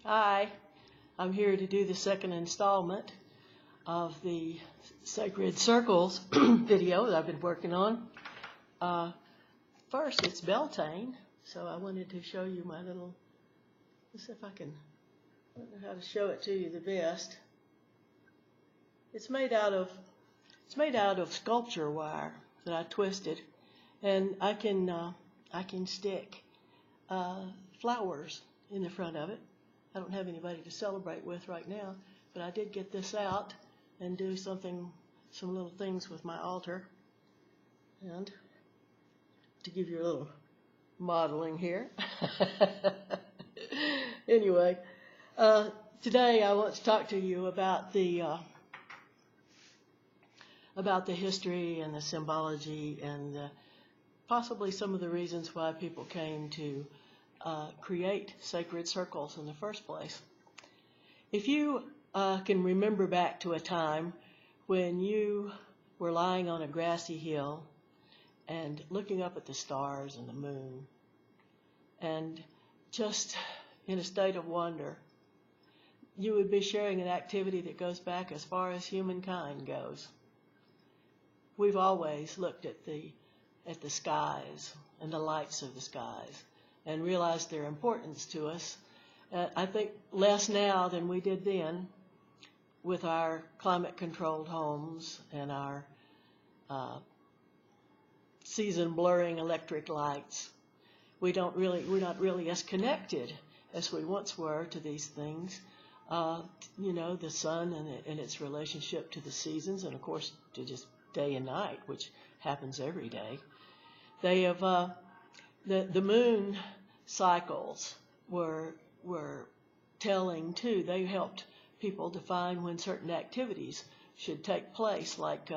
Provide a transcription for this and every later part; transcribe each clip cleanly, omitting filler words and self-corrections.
Hi, I'm here to do the second installment of the Sacred Circles video that I've been working on. First, it's Beltane, so I wanted to show you my little, let's see if I don't know how to show it to you the best. It's made out of sculpture wire that I twisted, and I can stick flowers in the front of it. I don't have anybody to celebrate with right now, but I did get this out and do some little things with my altar. And to give you a little modeling here. Anyway, today I want to talk to you about the history and the symbology and possibly some of the reasons why people came to create sacred circles in the first place. If you can remember back to a time when you were lying on a grassy hill and looking up at the stars and the moon and just in a state of wonder, you would be sharing an activity that goes back as far as humankind goes. We've always looked at the skies and the lights of the skies and realized their importance to us. I think less now than we did then with our climate-controlled homes and our season-blurring electric lights. We're not really as connected as we once were to these things. The sun and its relationship to the seasons, and of course to just day and night, which happens every day. They have the moon cycles were telling too. They helped people define when certain activities should take place, like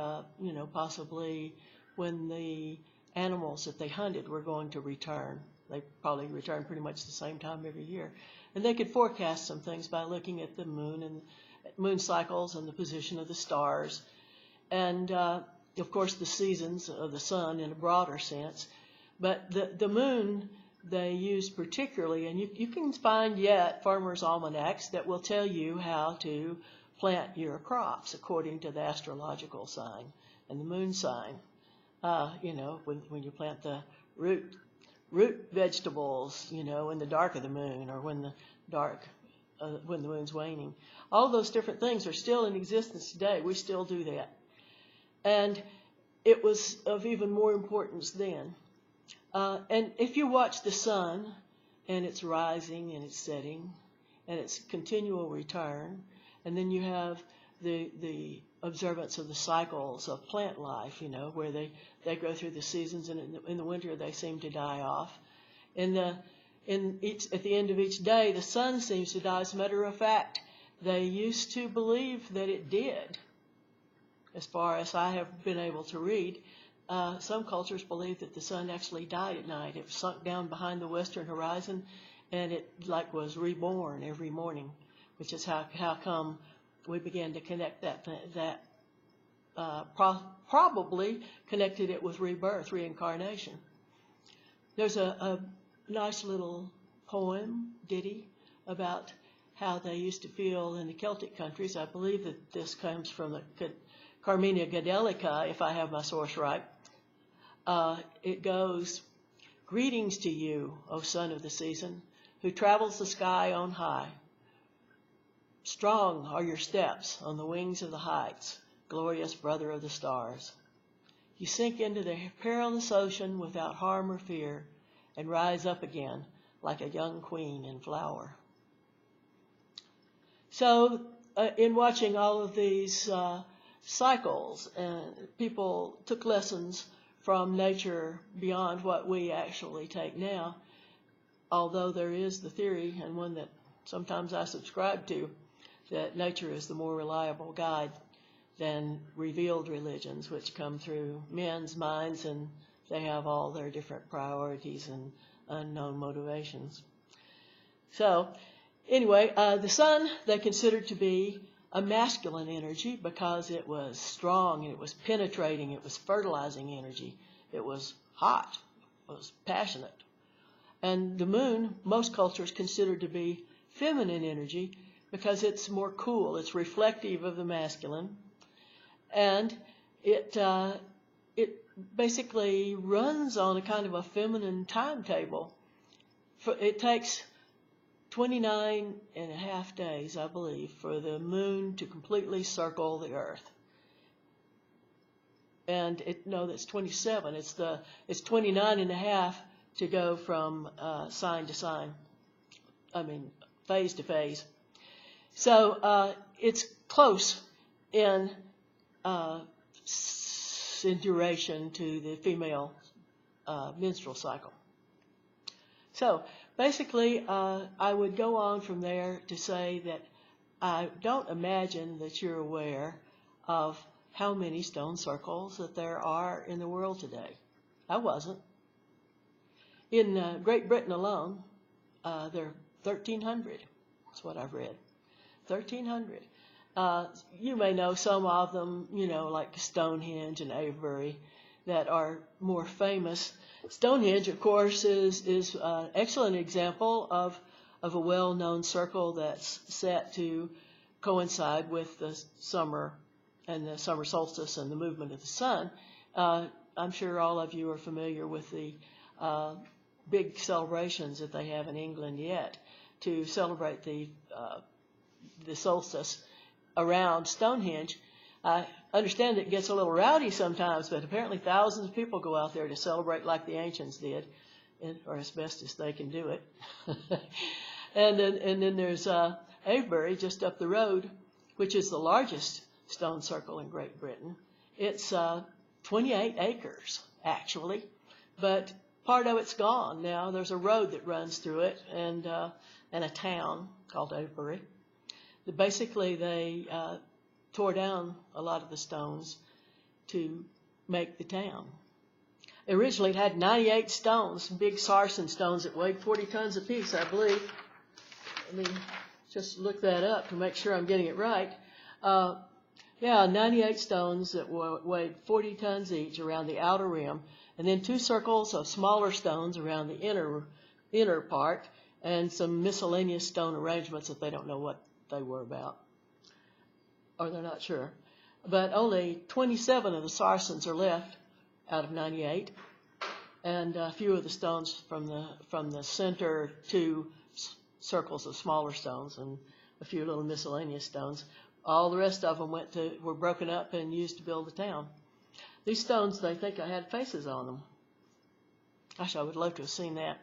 possibly when the animals that they hunted were going to return. They probably return pretty much the same time every year, and they could forecast some things by looking at the moon and moon cycles and the position of the stars, and of course the seasons of the sun in a broader sense. But the moon they use particularly, and you can find yet farmers' almanacs that will tell you how to plant your crops according to the astrological sign and the moon sign. When you plant the root vegetables, in the dark of the moon, or when the moon's waning. All those different things are still in existence today. We still do that. And it was of even more importance then. And if you watch the sun and its rising and its setting and its continual return, and then you have the observance of the cycles of plant life, where they go through the seasons, and in the winter they seem to die off. At the end of each day, the sun seems to die. As a matter of fact, they used to believe that it did. As far as I have been able to read, some cultures believe that the sun actually died at night. It sunk down behind the western horizon, and it was reborn every morning, which is how come we began to connect that probably connected it with rebirth, reincarnation. There's a nice little poem, ditty, about how they used to feel in the Celtic countries. I believe that this comes from the Carmina Gadelica, if I have my source right. It goes, "Greetings to you, O son of the season, who travels the sky on high. Strong are your steps on the wings of the heights, glorious brother of the stars. You sink into the perilous ocean without harm or fear, and rise up again like a young queen in flower." So, in watching all of these cycles, people took lessons from nature beyond what we actually take now, although there is the theory, and one that sometimes I subscribe to, that nature is the more reliable guide than revealed religions, which come through men's minds, and they have all their different priorities and unknown motivations. So, anyway, the sun they considered to be a masculine energy because it was strong, it was penetrating, it was fertilizing energy, it was hot, it was passionate. And the moon, most cultures considered to be feminine energy because it's more cool. It's reflective of the masculine, and it basically runs on a kind of a feminine timetable. It takes 29 and a half days, I believe, for the moon to completely circle the Earth. And that's 27. It's 29 and a half to go from sign to sign. Phase to phase. So it's close in duration to the female menstrual cycle. So basically, I would go on from there to say that I don't imagine that you're aware of how many stone circles that there are in the world today. I wasn't. In Great Britain alone, there are 1,300. That's what I've read. 1,300. You may know some of them, like Stonehenge and Avebury, that are more famous. Stonehenge, of course, is an excellent example of a well-known circle that's set to coincide with the summer and the summer solstice and the movement of the sun. I'm sure all of you are familiar with the big celebrations that they have in England yet to celebrate the solstice around Stonehenge. I understand it gets a little rowdy sometimes, but apparently thousands of people go out there to celebrate like the ancients did, or as best as they can do it. And then there's Avebury just up the road, which is the largest stone circle in Great Britain. It's 28 acres, actually, but part of it's gone now. There's a road that runs through it and a town called Avebury. Basically, they tore down a lot of the stones to make the town. Originally, it had 98 stones, big sarsen stones that weighed 40 tons apiece, I believe. Let me just look that up to make sure I'm getting it right. 98 stones that weighed 40 tons each around the outer rim, and then 2 circles of smaller stones around the inner part, and some miscellaneous stone arrangements that they don't know what they were about, or they're not sure. But only 27 of the sarsens are left out of 98, and a few of the stones from the center 2 circles of smaller stones and a few little miscellaneous stones. All the rest of them were broken up and used to build the town. These stones, they think I had faces on them. Gosh, I would love to have seen that.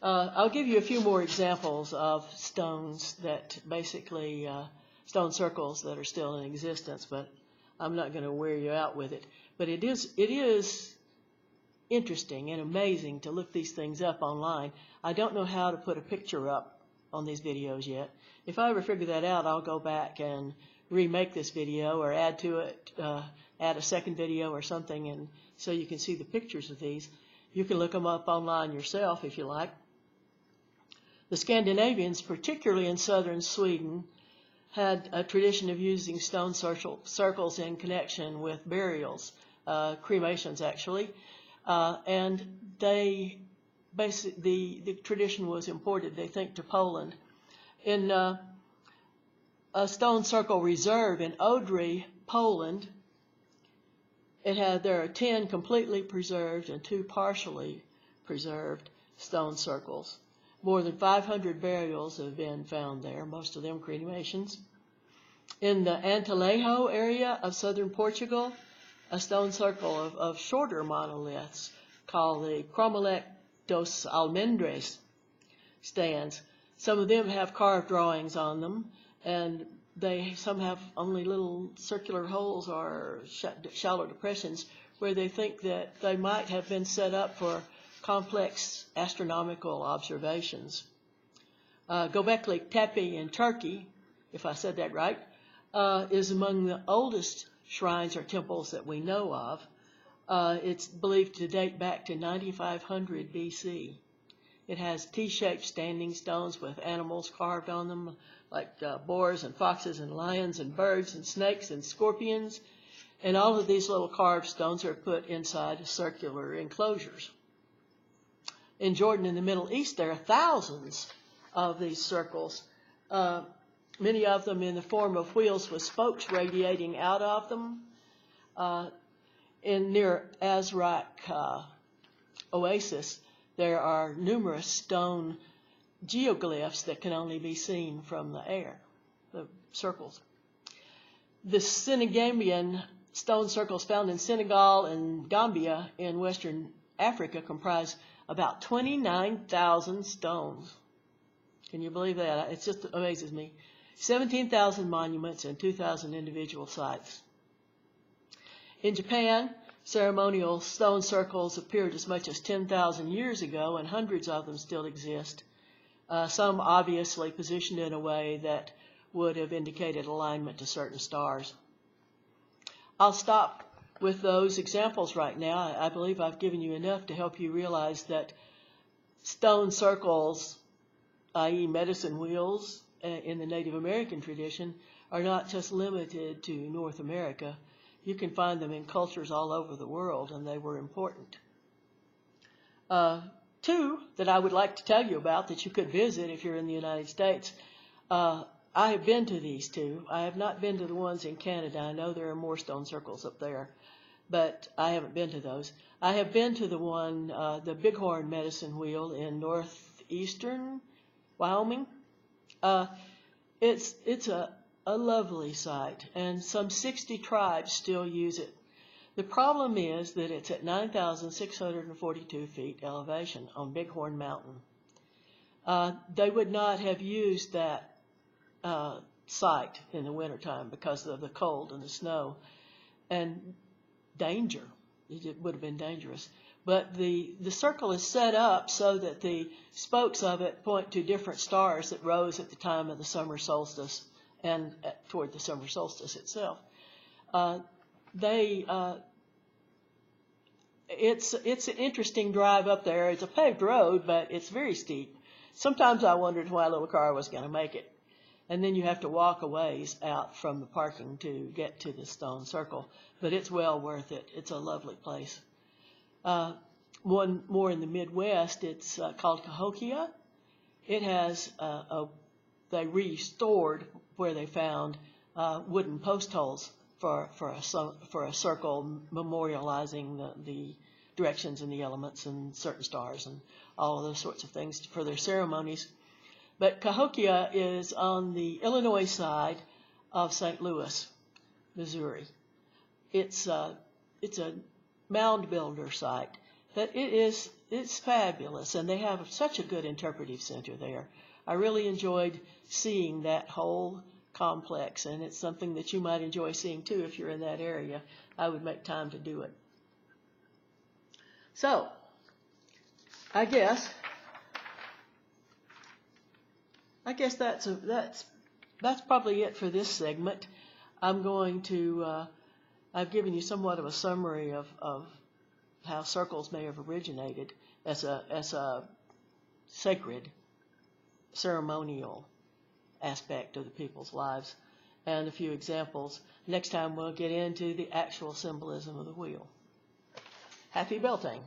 I'll give you a few more examples of stones that basically, stone circles that are still in existence, but I'm not going to wear you out with it. But it is interesting and amazing to look these things up online. I don't know how to put a picture up on these videos yet. If I ever figure that out, I'll go back and remake this video or add to it, add a second video or something, and so you can see the pictures of these. You can look them up online yourself if you like. The Scandinavians, particularly in southern Sweden, had a tradition of using stone circles in connection with burials, cremations actually, and the tradition was imported, they think, to Poland. In a stone circle reserve in Odry, Poland, there are 10 completely preserved and 2 partially preserved stone circles. More than 500 burials have been found there, most of them cremations. In the Antalejo area of southern Portugal, a stone circle of shorter monoliths called the Cromalec dos Almendres stands. Some of them have carved drawings on them, and some have only little circular holes or shallow depressions where they think that they might have been set up for complex astronomical observations. Göbekli Tepe in Turkey, if I said that right, is among the oldest shrines or temples that we know of. It's believed to date back to 9500 BC. It has T-shaped standing stones with animals carved on them, like boars and foxes and lions and birds and snakes and scorpions. And all of these little carved stones are put inside circular enclosures. In Jordan in the Middle East, there are thousands of these circles. Many of them in the form of wheels with spokes radiating out of them. Near Azraq Oasis, there are numerous stone geoglyphs that can only be seen from the air, the circles. The Senegamian stone circles found in Senegal and Gambia in Western Africa comprise about 29,000 stones. Can you believe that? It just amazes me. 17,000 monuments and 2,000 individual sites. In Japan, ceremonial stone circles appeared as much as 10,000 years ago, and hundreds of them still exist. Some obviously positioned in a way that would have indicated alignment to certain stars. I'll stop with those examples right now. I believe I've given you enough to help you realize that stone circles, i.e. medicine wheels in the Native American tradition, are not just limited to North America. You can find them in cultures all over the world, and they were important. Two that I would like to tell you about that you could visit if you're in the United States. I have been to these two. I have not been to the ones in Canada. I know there are more stone circles up there, but I haven't been to those. I have been to the one, the Bighorn Medicine Wheel in northeastern Wyoming. It's a lovely site, and some 60 tribes still use it. The problem is that it's at 9,642 feet elevation on Bighorn Mountain. They would not have used that site in the wintertime because of the cold and the snow and danger. It would have been dangerous. But the circle is set up so that the spokes of it point to different stars that rose at the time of the summer solstice and toward the summer solstice itself. It's an interesting drive up there. It's a paved road, but it's very steep. Sometimes I wondered why a little car was going to make it. And then you have to walk a ways out from the parking to get to the stone circle. But it's well worth it. It's a lovely place. One more in the Midwest, it's called Cahokia. It has, they restored where they found wooden post holes for a circle memorializing the directions and the elements and certain stars and all of those sorts of things for their ceremonies. But Cahokia is on the Illinois side of St. Louis, Missouri. It's a mound builder site, but it's fabulous, and they have such a good interpretive center there. I really enjoyed seeing that whole complex, and it's something that you might enjoy seeing too if you're in that area. I would make time to do it. So, I guess that's probably it for this segment. I'm going to I've given you somewhat of a summary of how circles may have originated as a sacred ceremonial aspect of the people's lives, and a few examples. Next time we'll get into the actual symbolism of the wheel. Happy belting.